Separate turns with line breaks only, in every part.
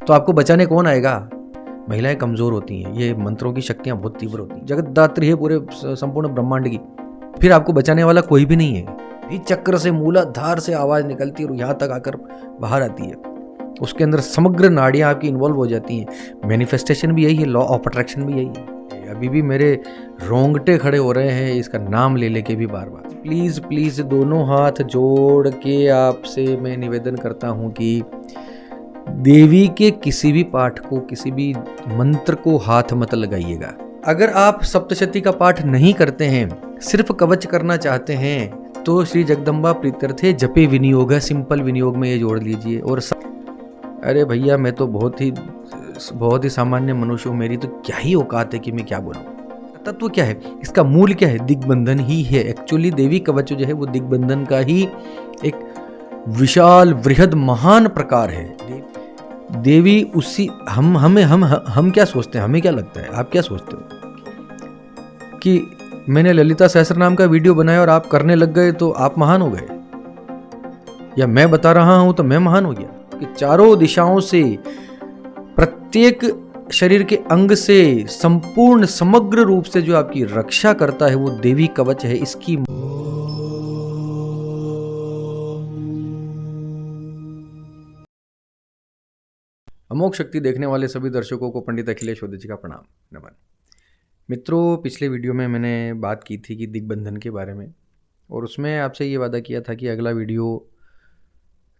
तो आपको बचाने कौन आएगा? महिलाएं कमजोर होती हैं, ये मंत्रों की शक्तियां बहुत तीव्र होती हैं, जगतदात्री है पूरे संपूर्ण ब्रह्मांड की, फिर आपको बचाने वाला कोई भी नहीं है। भी चक्र से मूलाधार से आवाज निकलती है और यहाँ तक आकर बाहर आती है, उसके अंदर समग्र नाड़ियां आपकी इन्वॉल्व हो जाती हैं। मैनिफेस्टेशन भी यही है, लॉ ऑफ अट्रैक्शन भी यही है। अभी भी मेरे रोंगटे खड़े हो रहे हैं इसका नाम ले लेके भी बार बार। प्लीज प्लीज दोनों हाथ जोड़ के आपसे मैं निवेदन करता हूं कि देवी के किसी भी पाठ को, किसी भी मंत्र को हाथ मत लगाइएगा। अगर आप सप्तशती का पाठ नहीं करते हैं, सिर्फ कवच करना चाहते हैं, तो श्री जगदम्बा प्रीत्यर्थे जपे विनियोग है, सिंपल विनियोग में ये जोड़ लीजिए। और अरे भैया मैं तो बहुत ही सामान्य मनुष्य हूँ, मेरी तो क्या ही औकात है कि मैं क्या बोलूँ। तत्व क्या है, इसका मूल क्या है? दिग्बंधन ही है। एक्चुअली देवी कवच जो है वो दिग्बंधन का ही एक विशाल वृहद महान प्रकार है। देवी उसी हम क्या सोचते हैं, हमें क्या लगता है, आप क्या सोचते हो कि मैंने ललिता सहस्त्रनाम का वीडियो बनाया और आप करने लग गए तो आप महान हो गए, या मैं बता रहा हूं तो मैं महान हो गया? कि चारों दिशाओं से, प्रत्येक शरीर के अंग से, संपूर्ण समग्र रूप से जो आपकी रक्षा करता है वो देवी कवच है। इसकी अमोघ शक्ति देखने वाले सभी दर्शकों को पंडित अखिलेश ओझा जी का प्रणाम, नमन। मित्रों, पिछले वीडियो में मैंने बात की थी कि दिग्बंधन के बारे में, और उसमें आपसे ये वादा किया था कि अगला वीडियो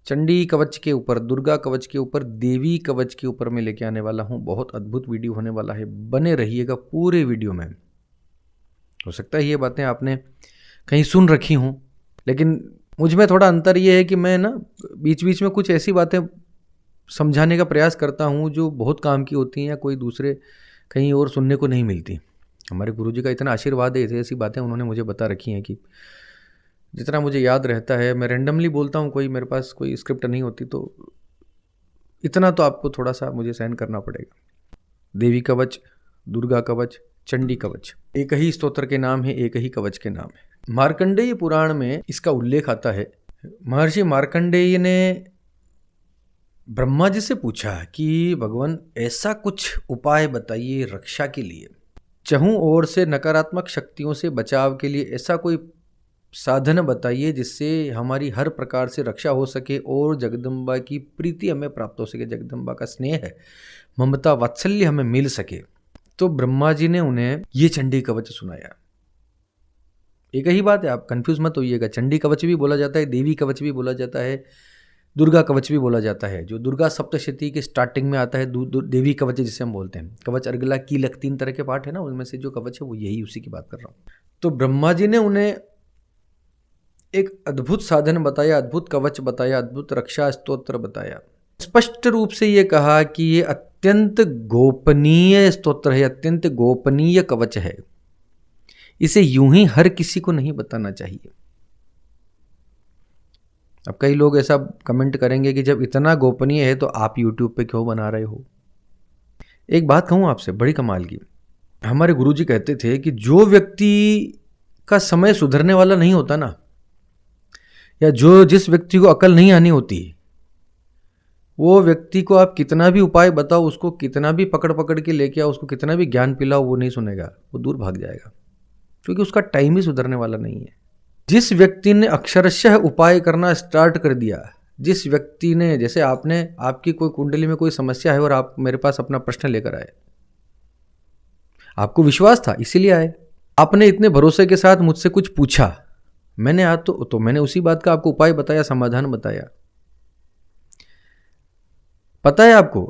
चंडी कवच के ऊपर, दुर्गा कवच के ऊपर, देवी कवच के ऊपर मैं लेके आने वाला हूँ। बहुत अद्भुत वीडियो होने वाला है, बने रहिएगा पूरे वीडियो में। हो सकता है ये बातें आपने कहीं सुन रखी हों, लेकिन मुझ में थोड़ा अंतर ये है कि मैं ना बीच बीच में कुछ ऐसी बातें समझाने का प्रयास करता हूँ जो बहुत काम की होती हैं या कोई दूसरे कहीं और सुनने को नहीं मिलती। हमारे गुरुजी का इतना आशीर्वाद है, ऐसी ऐसी बातें उन्होंने मुझे बता रखी हैं कि जितना मुझे याद रहता है, मैं रैंडमली बोलता हूँ, कोई मेरे पास कोई स्क्रिप्ट नहीं होती, तो इतना तो आपको थोड़ा सा मुझे सहन करना पड़ेगा। देवी कवच, दुर्गा कवच, चंडी कवच, एक ही स्तोत्र के नाम है, एक ही कवच के नाम है। मार्कंडेय पुराण में इसका उल्लेख आता है। महर्षि मार्कंडेय ने ब्रह्मा जी से पूछा कि भगवान ऐसा कुछ उपाय बताइए रक्षा के लिए, चहुं ओर से नकारात्मक शक्तियों से बचाव के लिए ऐसा कोई साधन बताइए जिससे हमारी हर प्रकार से रक्षा हो सके और जगदम्बा की प्रीति हमें प्राप्त हो सके, जगदम्बा का स्नेह, ममता, वात्सल्य हमें मिल सके। तो ब्रह्मा जी ने उन्हें ये चंडी कवच सुनाया। एक ही बात है, आप कंफ्यूज मत होइएगा। चंडी कवच भी बोला जाता है, देवी कवच भी बोला जाता है, दुर्गा कवच भी बोला जाता है। जो दुर्गा सप्तशती के स्टार्टिंग में आता है देवी कवच जिसे हम बोलते हैं, कवच, अर्गला, कीलक, 3 तरह के पाठ है ना, उनमें से जो कवच है वो यही, उसी की बात कर रहा हूँ। तो ब्रह्मा जी ने उन्हें एक अद्भुत साधन बताया, अद्भुत कवच बताया, अद्भुत रक्षा स्तोत्र बताया। स्पष्ट रूप से ये कहा कि ये अत्यंत गोपनीय स्तोत्र है, अत्यंत गोपनीय कवच है, इसे यूं ही हर किसी को नहीं बताना चाहिए। अब कई लोग ऐसा कमेंट करेंगे कि जब इतना गोपनीय है तो आप YouTube पे क्यों बना रहे हो। एक बात कहूँ आपसे, बड़ी कमाल की, हमारे गुरुजी कहते थे कि जो व्यक्ति का समय सुधरने वाला नहीं होता ना, या जिस व्यक्ति को अकल नहीं आनी होती, वो व्यक्ति को आप कितना भी उपाय बताओ, उसको कितना भी पकड़ पकड़ के लेके आओ, उसको कितना भी ज्ञान पिलाओ, वो नहीं सुनेगा, वो दूर भाग जाएगा, क्योंकि उसका टाइम ही सुधरने वाला नहीं है। जिस व्यक्ति ने अक्षरशः उपाय करना स्टार्ट कर दिया, जिस व्यक्ति ने, जैसे आपकी कोई कुंडली में कोई समस्या है और आप मेरे पास अपना प्रश्न लेकर आए, आपको विश्वास था इसीलिए आए, आपने इतने भरोसे के साथ मुझसे कुछ पूछा, मैंने आज तो मैंने उसी बात का आपको उपाय बताया, समाधान बताया। पता है आपको,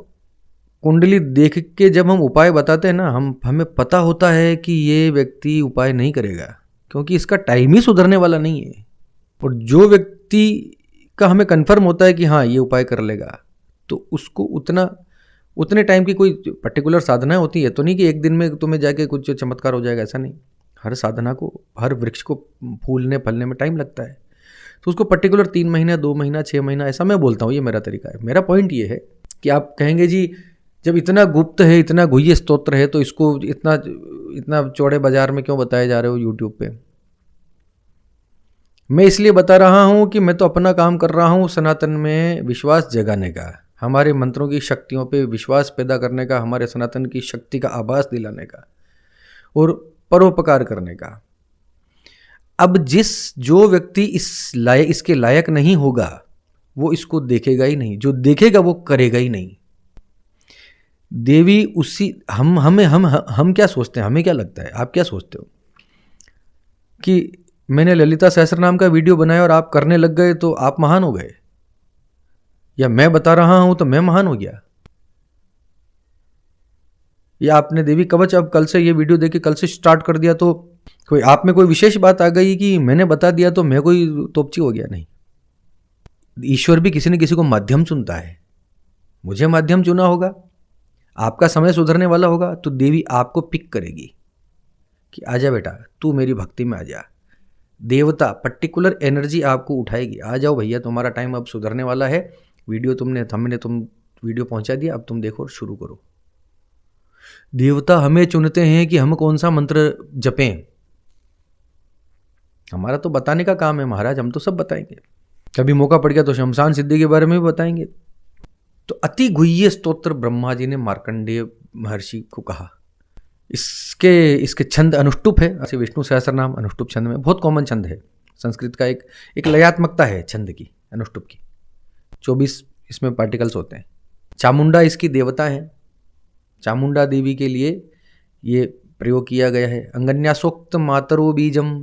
कुंडली देख के जब हम उपाय बताते हैं ना, हमें पता होता है कि ये व्यक्ति उपाय नहीं करेगा, क्योंकि इसका टाइम ही सुधरने वाला नहीं है। और जो व्यक्ति का हमें कंफर्म होता है कि हाँ ये उपाय कर लेगा, तो उसको उतने टाइम की कोई पर्टिकुलर साधना होती है, तो नहीं कि एक दिन में तुम्हें जाके कुछ चमत्कार हो जाएगा, ऐसा नहीं। हर साधना को, हर वृक्ष को फूलने फलने में टाइम लगता है, तो उसको पर्टिकुलर 3 महीना, 2 महीना, 6 महीना, ऐसा मैं बोलता हूँ, ये मेरा तरीका है। मेरा पॉइंट ये है कि आप कहेंगे जी जब इतना गुप्त है, इतना गुह्य स्तोत्र है, तो इसको इतना चौड़े बाजार में क्यों बताए जा रहे हो यूट्यूब पे। मैं इसलिए बता रहा हूँ कि मैं तो अपना काम कर रहा हूँ सनातन में विश्वास जगाने का, हमारे मंत्रों की शक्तियों पे विश्वास पैदा करने का, हमारे सनातन की शक्ति का आभास दिलाने का और परोपकार करने का। अब जो व्यक्ति इसके लायक नहीं होगा वो इसको देखेगा ही नहीं, जो देखेगा वो करेगा ही नहीं। देवी उसी हम क्या सोचते हैं, हमें क्या लगता है, आप क्या सोचते हो कि मैंने ललिता सहस्त्रनाम का वीडियो बनाया और आप करने लग गए तो आप महान हो गए, या मैं बता रहा हूं तो मैं महान हो गया, या आपने देवी कवच अब कल से ये वीडियो देके कल से स्टार्ट कर दिया तो कोई आप में कोई विशेष बात आ गई कि मैंने बता दिया तो मैं कोई तोपची हो गया? नहीं। ईश्वर भी किसी न किसी को माध्यम चुनता है। मुझे माध्यम चुना होगा, आपका समय सुधरने वाला होगा तो देवी आपको पिक करेगी कि आजा बेटा तू मेरी भक्ति में आ जा। देवता पर्टिकुलर एनर्जी आपको उठाएगी, आ जाओ भैया तुम्हारा टाइम अब सुधरने वाला है, वीडियो तुम वीडियो पहुंचा दिया, अब तुम देखो और शुरू करो। देवता हमें चुनते हैं कि हम कौन सा मंत्र जपें, हमारा तो बताने का काम है महाराज, हम तो सब बताएंगे। कभी मौका पड़ गया तो शमशान सिद्धि के बारे में भी बताएंगे। तो अति गुह्य स्तोत्र ब्रह्मा जी ने मार्कंडेय महर्षि को कहा। इसके छंद अनुष्टुप है, ऐसे विष्णु सहस्त्रनाम अनुष्टुप छंद में बहुत कॉमन छंद है। संस्कृत का एक लयात्मकता है छंद की, अनुष्टुप की। 24 इसमें पार्टिकल्स होते हैं। चामुंडा इसकी देवता है, चामुंडा देवी के लिए ये प्रयोग किया गया है। अंगन्यासोक्त मातरो बीजम,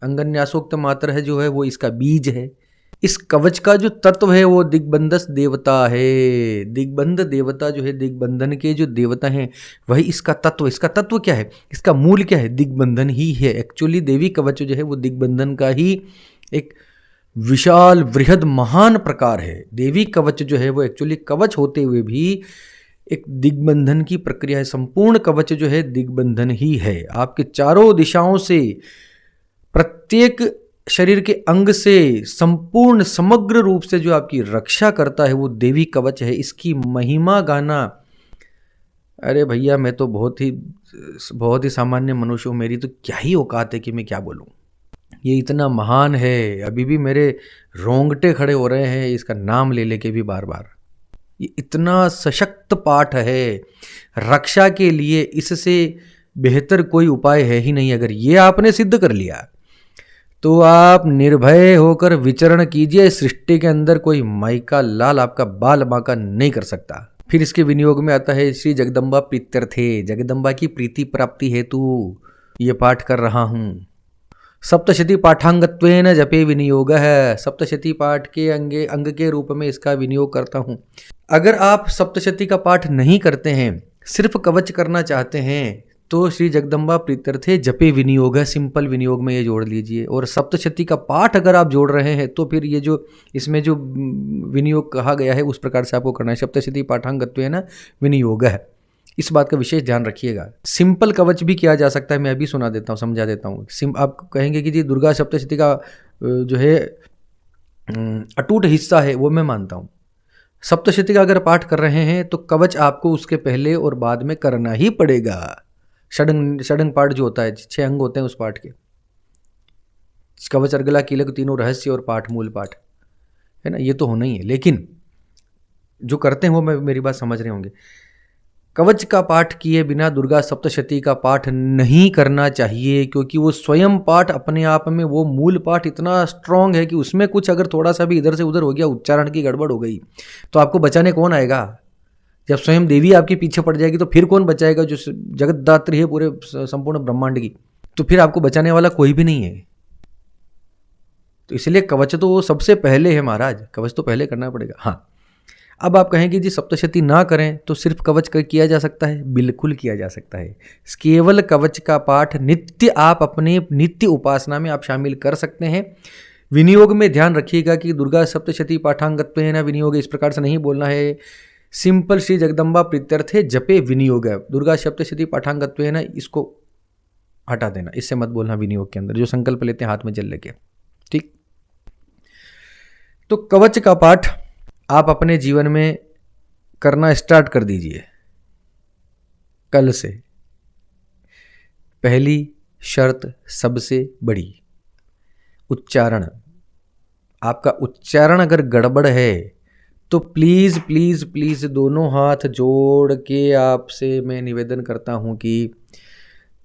अंगन्यासोक्त मातर है जो है वो इसका बीज है। इस कवच का जो तत्व है वो दिग्बंधस देवता है। दिग्बंध देवता जो है, दिग्बंधन के जो देवता हैं वही इसका तत्व। इसका तत्व क्या है, इसका मूल क्या है? दिग्बंधन ही है। एक्चुअली देवी कवच जो है वो दिग्बंधन का ही एक विशाल वृहद महान प्रकार है। देवी कवच जो है वो एक्चुअली कवच होते हुए भी एक दिग्बंधन की प्रक्रिया है। संपूर्ण कवच जो है दिग्बंधन ही है। आपके चारों दिशाओं से, प्रत्येक शरीर के अंग से संपूर्ण समग्र रूप से जो आपकी रक्षा करता है वो देवी कवच है। इसकी महिमा गाना, अरे भैया मैं तो बहुत ही सामान्य मनुष्य हूँ, मेरी तो क्या ही औकात है कि मैं क्या बोलूँ। ये इतना महान है, अभी भी मेरे रोंगटे खड़े हो रहे हैं इसका नाम ले लेके भी बार बार। ये इतना सशक्त पाठ है, रक्षा के लिए इससे बेहतर कोई उपाय है ही नहीं। अगर ये आपने सिद्ध कर लिया तो आप निर्भय होकर विचरण कीजिए। सृष्टि के अंदर कोई माई का लाल आपका बाल बांका नहीं कर सकता। फिर इसके विनियोग में आता है श्री जगदम्बा प्रीत्यर्थे, जगदम्बा की प्रीति प्राप्ति हेतु ये पाठ कर रहा हूँ। सप्तशती पाठांगत्वेन जपे विनियोग है, सप्तशती पाठ के अंग के रूप में इसका विनियोग करता हूँ। अगर आप सप्तशती का पाठ नहीं करते हैं, सिर्फ कवच करना चाहते हैं तो श्री जगदम्बा प्रीत्यर्थे जपे विनियोग है, सिंपल विनियोग में ये जोड़ लीजिए। और सप्तशती का पाठ अगर आप जोड़ रहे हैं तो फिर ये जो इसमें जो विनियोग कहा गया है उस प्रकार से आपको करना है। सप्तशती पाठांगत्वेन विनियोग है, इस बात का विशेष ध्यान रखिएगा। सिंपल कवच भी किया जा सकता है, मैं अभी सुना देता हूँ, समझा देता हूँ। आप कहेंगे कि जी दुर्गा सप्तशती का जो है अटूट हिस्सा है, वो मैं मानता हूँ। सप्तशती का अगर पाठ कर रहे हैं तो कवच आपको उसके पहले और बाद में करना ही पड़ेगा। षडंग पाठ जो होता है, 6 अंग होते हैं उस पाठ के, कवच अर्गला कीलक तीनों रहस्य और पाठ मूल पाठ है ना, ये तो होना ही है। लेकिन जो करते हैं वो मेरी बात समझ रहे होंगे, कवच का पाठ किए बिना दुर्गा सप्तशती का पाठ नहीं करना चाहिए, क्योंकि वो स्वयं पाठ अपने आप में, वो मूल पाठ इतना स्ट्रांग है कि उसमें कुछ अगर थोड़ा सा भी इधर से उधर हो गया, उच्चारण की गड़बड़ हो गई, तो आपको बचाने कौन आएगा? जब स्वयं देवी आपके पीछे पड़ जाएगी तो फिर कौन बचाएगा? जो जगतदात्री है पूरे संपूर्ण ब्रह्मांड की, तो फिर आपको बचाने वाला कोई भी नहीं है। तो इसलिए कवच तो सबसे पहले है महाराज, कवच तो पहले करना पड़ेगा। हाँ, अब आप कहेंगे जी सप्तशती ना करें तो सिर्फ कवच का किया जा सकता है? बिल्कुल किया जा सकता है। केवल कवच का पाठ नित्य आप अपने नित्य उपासना में आप शामिल कर सकते हैं। विनियोग में ध्यान रखिएगा कि दुर्गा सप्तशती पाठांगत्व है ना, विनियोग इस प्रकार से नहीं बोलना है। सिंपल श्री जगदम्बा प्रीत्यर्थे जपे विनियोग है, दुर्गा सप्तशती पाठांगत्व है ना, इसको हटा देना, इससे मत बोलना विनियोग के अंदर, जो संकल्प लेते हैं हाथ में जल लेके। ठीक, तो कवच का पाठ आप अपने जीवन में करना स्टार्ट कर दीजिए कल से। पहली शर्त सबसे बड़ी, उच्चारण। आपका उच्चारण अगर गड़बड़ है तो प्लीज़ प्लीज़ प्लीज़ दोनों हाथ जोड़ के आपसे मैं निवेदन करता हूँ कि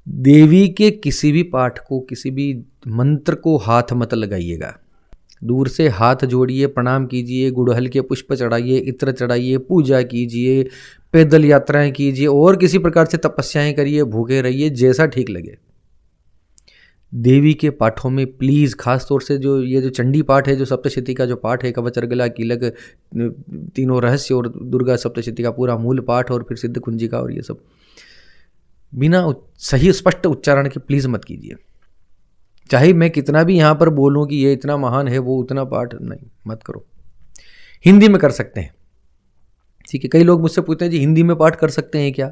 देवी के किसी भी पाठ को, किसी भी मंत्र को हाथ मत लगाइएगा। दूर से हाथ जोड़िए, प्रणाम कीजिए, गुड़हल के पुष्प चढ़ाइए, इत्र चढ़ाइए, पूजा कीजिए, पैदल यात्राएं कीजिए और किसी प्रकार से तपस्याएं करिए, भूखे रहिए, जैसा ठीक लगे। देवी के पाठों में प्लीज़ खास तौर से जो चंडी पाठ है, जो सप्तशती का जो पाठ है, कवच अर्गला कीलक तीनों रहस्य और दुर्गा सप्तशती का पूरा मूल पाठ और फिर सिद्ध कुंजिका और ये सब बिना सही स्पष्ट उच्चारण के प्लीज़ मत कीजिए। चाहे मैं कितना भी यहाँ पर बोलूँ कि ये इतना महान है, वो उतना पाठ नहीं, मत करो। हिंदी में कर सकते हैं, ठीक है। कई लोग मुझसे पूछते हैं जी हिंदी में पाठ कर सकते हैं क्या?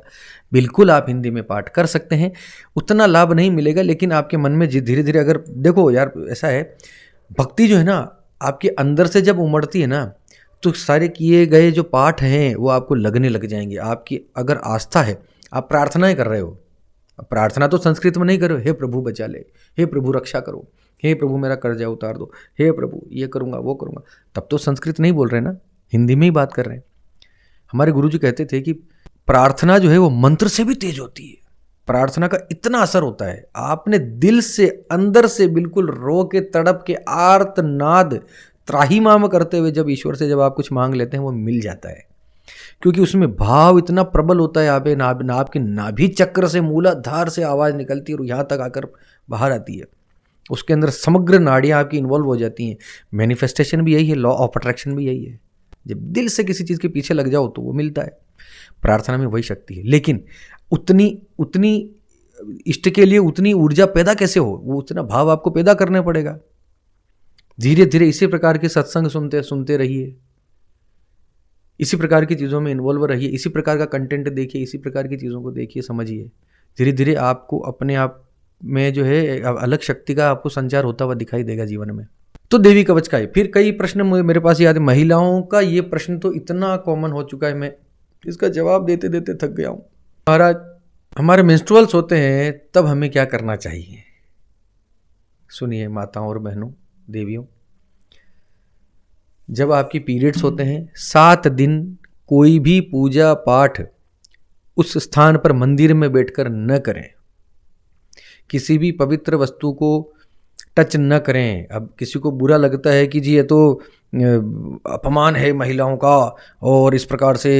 बिल्कुल आप हिंदी में पाठ कर सकते हैं, उतना लाभ नहीं मिलेगा, लेकिन आपके मन में धीरे धीरे अगर देखो यार ऐसा है, भक्ति जो है ना आपके अंदर से जब उमड़ती है ना, तो सारे किए गए जो पाठ हैं वो आपको लगने लग जाएंगे। आपकी अगर आस्था है, आप प्रार्थनाएं कर रहे हो, प्रार्थना तो संस्कृत में नहीं करो, हे प्रभु बचा ले, हे प्रभु रक्षा करो, हे प्रभु मेरा कर्जा उतार दो, हे प्रभु ये करूँगा वो करूँगा, तब तो संस्कृत नहीं बोल रहे ना, हिंदी में ही बात कर रहे हैं। हमारे गुरुजी कहते थे कि प्रार्थना जो है वो मंत्र से भी तेज होती है। प्रार्थना का इतना असर होता है, आपने दिल से अंदर से बिल्कुल रो के तड़प के आर्तनाद त्राहिमाम करते हुए जब ईश्वर से जब आप कुछ मांग लेते हैं वो मिल जाता है, क्योंकि उसमें भाव इतना प्रबल होता है। आप नाभ के नाभि चक्र से मूलाधार से आवाज़ निकलती है और यहाँ तक आकर बाहर आती है, उसके अंदर समग्र नाड़ियाँ आपकी इन्वॉल्व हो जाती हैं। मैनिफेस्टेशन भी यही है, लॉ ऑफ अट्रैक्शन भी यही है। जब दिल से किसी चीज़ के पीछे लग जाओ तो वो मिलता है। प्रार्थना में वही शक्ति है, लेकिन उतनी इष्ट के लिए उतनी ऊर्जा पैदा कैसे हो, वो उतना भाव आपको पैदा करना पड़ेगा। धीरे धीरे इसी प्रकार के सत्संग सुनते रहिए, इसी प्रकार की चीज़ों में इन्वॉल्व रहिए, इसी प्रकार का कंटेंट देखिए, इसी प्रकार की चीज़ों को देखिए, समझिए। धीरे धीरे आपको अपने आप में जो है अलग शक्ति का आपको संचार होता हुआ दिखाई देगा जीवन में। तो देवी कवच का है। फिर कई प्रश्न मेरे पास याद है, महिलाओं का ये प्रश्न तो इतना कॉमन हो चुका है, मैं इसका जवाब देते देते थक गया हूँ। महाराज हमारे मेंस्ट्रुअल्स होते हैं तब हमें क्या करना चाहिए? सुनिए माताओं और बहनों, देवियों, जब आपकी पीरियड्स होते हैं 7 दिन कोई भी पूजा पाठ उस स्थान पर मंदिर में बैठकर न करें, किसी भी पवित्र वस्तु को टच न करें। अब किसी को बुरा लगता है कि जी ये तो अपमान है महिलाओं का और इस प्रकार से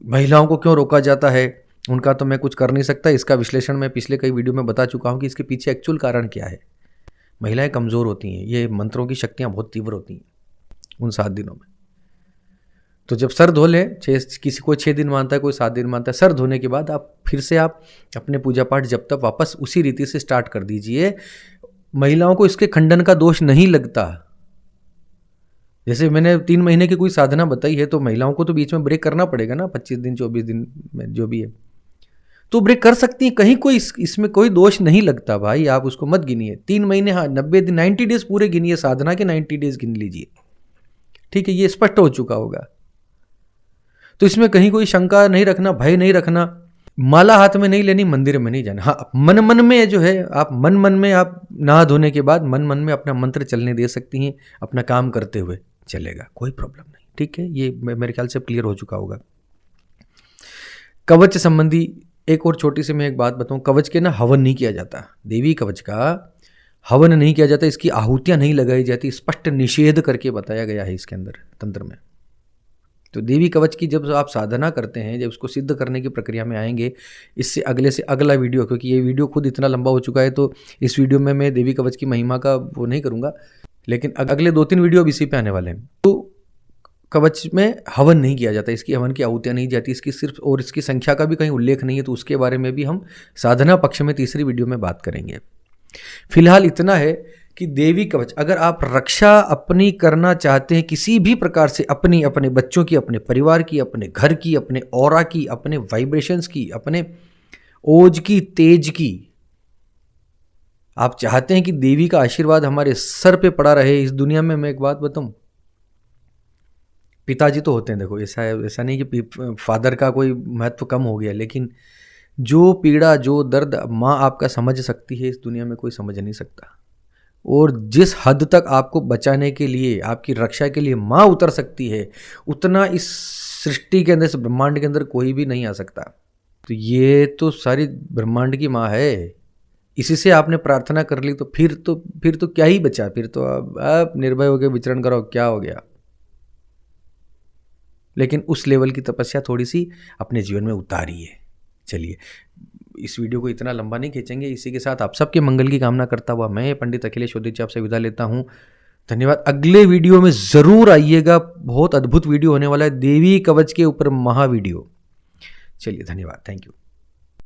महिलाओं को क्यों रोका जाता है, उनका तो मैं कुछ कर नहीं सकता। इसका विश्लेषण मैं पिछले कई वीडियो में बता चुका हूँ कि इसके पीछे एक्चुअल कारण क्या है। महिलाएं कमज़ोर होती हैं, ये मंत्रों की शक्तियाँ बहुत तीव्र होती हैं उन 7 दिनों में। तो जब सर धो लें, किसी को 6 दिन मानता है, कोई 7 दिन मानता है, सर धोने के बाद आप फिर से आप अपने पूजा पाठ जब तक वापस उसी रीति से स्टार्ट कर दीजिए। महिलाओं को इसके खंडन का दोष नहीं लगता। जैसे मैंने 3 महीने की कोई साधना बताई है तो महिलाओं को तो बीच में ब्रेक करना पड़ेगा ना, 25 दिन 24 दिन में जो भी है, तो ब्रेक कर सकती है, कहीं कोई इसमें कोई दोष नहीं लगता भाई। आप उसको मत गिनिए 3 महीने, हाँ 90 दिन 90 डेज पूरे गिनिए, साधना के 90 डेज गिन लीजिए, ठीक है, ये स्पष्ट हो चुका होगा। तो इसमें कहीं कोई शंका नहीं रखना, भय नहीं रखना। माला हाथ में नहीं लेनी, मंदिर में नहीं जाना। हाँ मन मन में जो है आप मन में आप नहा धोने के बाद मन में अपना मंत्र चलने दे सकती हैं, अपना काम करते हुए चलेगा, कोई प्रॉब्लम नहीं, ठीक है। ये मेरे ख्याल से क्लियर हो चुका होगा। कवच संबंधी एक और छोटी सी मैं एक बात बताऊं, कवच के ना हवन नहीं किया जाता, देवी कवच का हवन नहीं किया जाता, इसकी आहुतियां नहीं लगाई जाती, स्पष्ट निषेध करके बताया गया है इसके अंदर तंत्र में। तो देवी कवच की जब आप साधना करते हैं, जब उसको सिद्ध करने की प्रक्रिया में आएंगे, इससे अगले से अगला वीडियो, क्योंकि ये वीडियो खुद इतना लंबा हो चुका है तो इस वीडियो में मैं देवी कवच की महिमा का वो नहीं करूँगा, लेकिन अगले 2-3 वीडियो अब इसी पे आने वाले हैं। तो कवच में हवन नहीं किया जाता, इसकी हवन की आहुतियाँ नहीं जाती, इसकी सिर्फ और इसकी संख्या का भी कहीं उल्लेख नहीं है, तो उसके बारे में भी हम साधना पक्ष में तीसरी वीडियो में बात करेंगे। फिलहाल इतना है कि देवी कवच अगर आप रक्षा अपनी करना चाहते हैं किसी भी प्रकार से, अपनी, अपने बच्चों की, अपने परिवार की, अपने घर की, अपने ऑरा की, अपने वाइब्रेशंस की, अपने ओज की, तेज की, आप चाहते हैं कि देवी का आशीर्वाद हमारे सर पे पड़ा रहे इस दुनिया में। मैं एक बात बताऊं, पिताजी तो होते हैं, देखो ऐसा नहीं कि फादर का कोई महत्व कम हो गया, लेकिन जो पीड़ा, जो दर्द माँ आपका समझ सकती है इस दुनिया में कोई समझ नहीं सकता। और जिस हद तक आपको बचाने के लिए, आपकी रक्षा के लिए माँ उतर सकती है, उतना इस सृष्टि के अंदर, इस ब्रह्मांड के अंदर कोई भी नहीं आ सकता। तो ये तो सारी ब्रह्मांड की माँ है, इसी से आपने प्रार्थना कर ली, तो फिर तो क्या ही बचा, फिर तो आप निर्भय होकर विचरण करो, क्या हो गया। लेकिन उस लेवल की तपस्या थोड़ी सी अपने जीवन में उतारिए। चलिए, इस वीडियो को इतना लंबा नहीं खींचेंगे। इसी के साथ आप सबके मंगल की कामना करता हुआ मैं पंडित अखिलेश उदित आपसे विदा लेता हूँ। धन्यवाद। अगले वीडियो में ज़रूर आइएगा, बहुत अद्भुत वीडियो होने वाला है, देवी कवच के ऊपर महावीडियो। चलिए, धन्यवाद, थैंक यू।